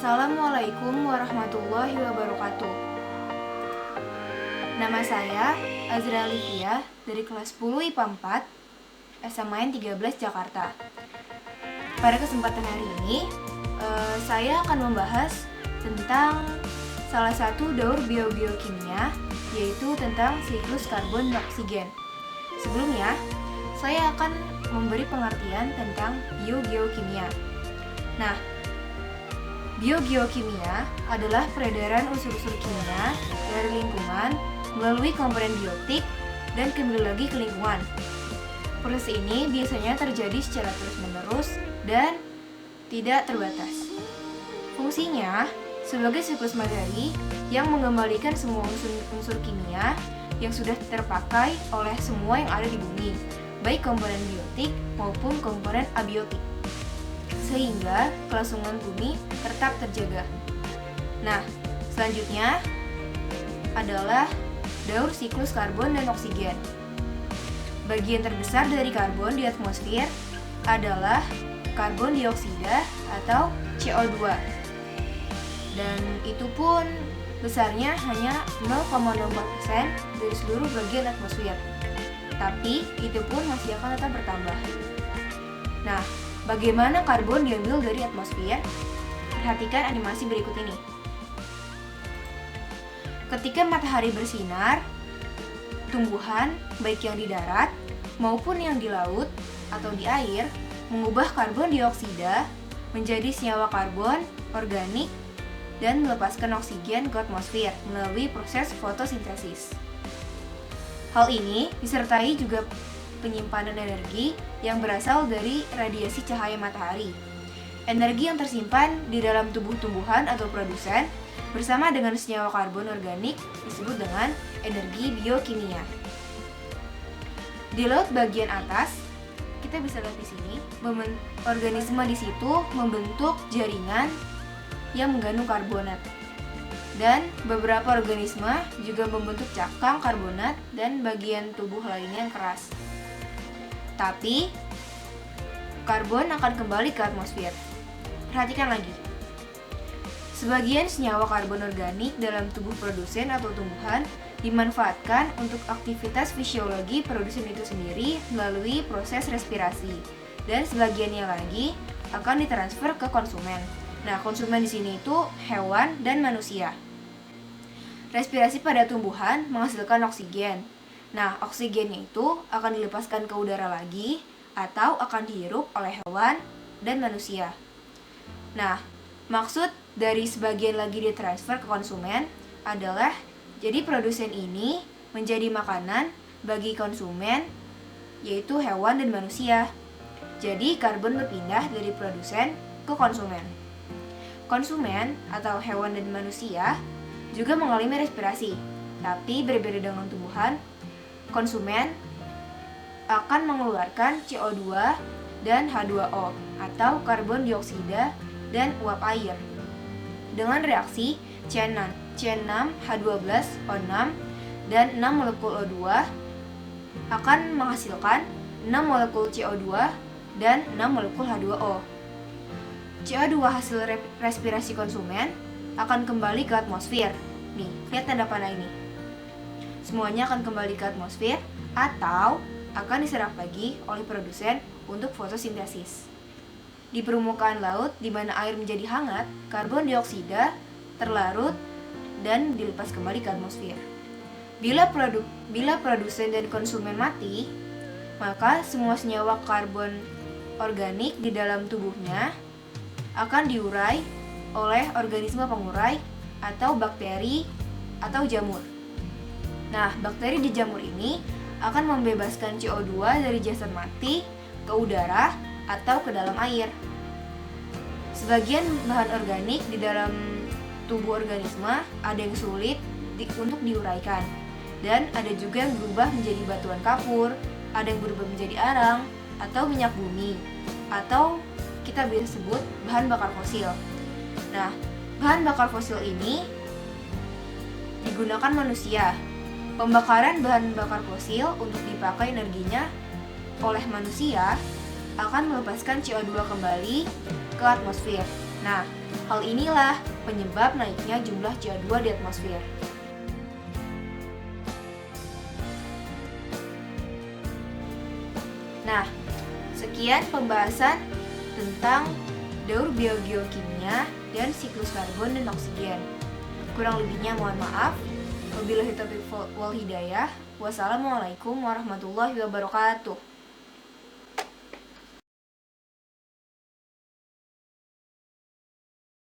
Assalamualaikum warahmatullahi wabarakatuh. Nama saya Azra Livia dari kelas 10 IPA 4 SMAN 13 Jakarta. Pada kesempatan hari ini, saya akan membahas tentang salah satu daur biogeokimia, yaitu tentang siklus karbon dan oksigen. Sebelumnya, saya akan memberi pengertian tentang biogeokimia. Nah, biogeokimia adalah peredaran unsur-unsur kimia dari lingkungan melalui komponen biotik dan kembali lagi ke lingkungan. Proses ini biasanya terjadi secara terus-menerus dan tidak terbatas. Fungsinya sebagai siklus materi yang mengembalikan semua unsur kimia yang sudah terpakai oleh semua yang ada di bumi, baik komponen biotik maupun komponen abiotik, sehingga kelangsungan bumi tetap terjaga. Nah, selanjutnya adalah daur siklus karbon dan oksigen. Bagian terbesar dari karbon di atmosfer adalah karbon dioksida atau CO2. Dan itu pun besarnya hanya 0,04% dari seluruh bagian atmosfer. Tapi itu pun masih akan tetap bertambah. Nah, bagaimana karbon diambil dari atmosfer? Perhatikan animasi berikut ini. Ketika matahari bersinar, tumbuhan, baik yang di darat maupun yang di laut atau di air, mengubah karbon dioksida menjadi senyawa karbon organik dan melepaskan oksigen ke atmosfer melalui proses fotosintesis. Hal ini disertai juga penyimpanan energi yang berasal dari radiasi cahaya matahari. Energi yang tersimpan di dalam tubuh tumbuhan atau produsen bersama dengan senyawa karbon organik disebut dengan energi biokimia. Di laut bagian atas, kita bisa lihat di sini, organisme di situ membentuk jaringan yang mengandung karbonat. Dan beberapa organisme juga membentuk cangkang karbonat dan bagian tubuh lainnya yang keras. Tapi, karbon akan kembali ke atmosfer. Perhatikan lagi. Sebagian senyawa karbon organik dalam tubuh produsen atau tumbuhan dimanfaatkan untuk aktivitas fisiologi produsen itu sendiri melalui proses respirasi. Dan sebagiannya lagi akan ditransfer ke konsumen. Nah, konsumen di sini itu hewan dan manusia. Respirasi pada tumbuhan menghasilkan oksigen. Nah, oksigennya itu akan dilepaskan ke udara lagi atau akan dihirup oleh hewan dan manusia. Nah, maksud dari sebagian lagi ditransfer ke konsumen adalah jadi produsen ini menjadi makanan bagi konsumen, yaitu hewan dan manusia. Jadi karbon berpindah dari produsen ke konsumen. Konsumen atau hewan dan manusia juga mengalami respirasi, tapi berbeda dengan tumbuhan. Konsumen akan mengeluarkan CO2 dan H2O atau karbon dioksida dan uap air. Dengan reaksi C6H12O6 dan 6 molekul O2 akan menghasilkan 6 molekul CO2 dan 6 molekul H2O. CO2 hasil respirasi konsumen akan kembali ke atmosfer. Nih, lihat tanda panah ini. Semuanya akan kembali ke atmosfer atau akan diserap lagi oleh produsen untuk fotosintesis. Di permukaan laut, di mana air menjadi hangat, karbon dioksida terlarut dan dilepas kembali ke atmosfer. Bila produsen dan konsumen mati, maka semua senyawa karbon organik di dalam tubuhnya akan diurai oleh organisme pengurai atau bakteri atau jamur. Nah, bakteri di jamur ini akan membebaskan CO2 dari jasad mati ke udara atau ke dalam air. Sebagian bahan organik di dalam tubuh organisme ada yang sulit untuk diuraikan, dan ada juga yang berubah menjadi batuan kapur, ada yang berubah menjadi arang atau minyak bumi, atau kita bisa sebut bahan bakar fosil. Nah, bahan bakar fosil ini digunakan manusia. Pembakaran bahan bakar fosil untuk dipakai energinya oleh manusia akan melepaskan CO2 kembali ke atmosfer. Nah, hal inilah penyebab naiknya jumlah CO2 di atmosfer. Nah, sekian pembahasan tentang daur biogeokimia dan siklus karbon dan oksigen. Kurang lebihnya mohon maaf. Wabillahi taufiq wal hidayah. Wassalamualaikum warahmatullahi wabarakatuh.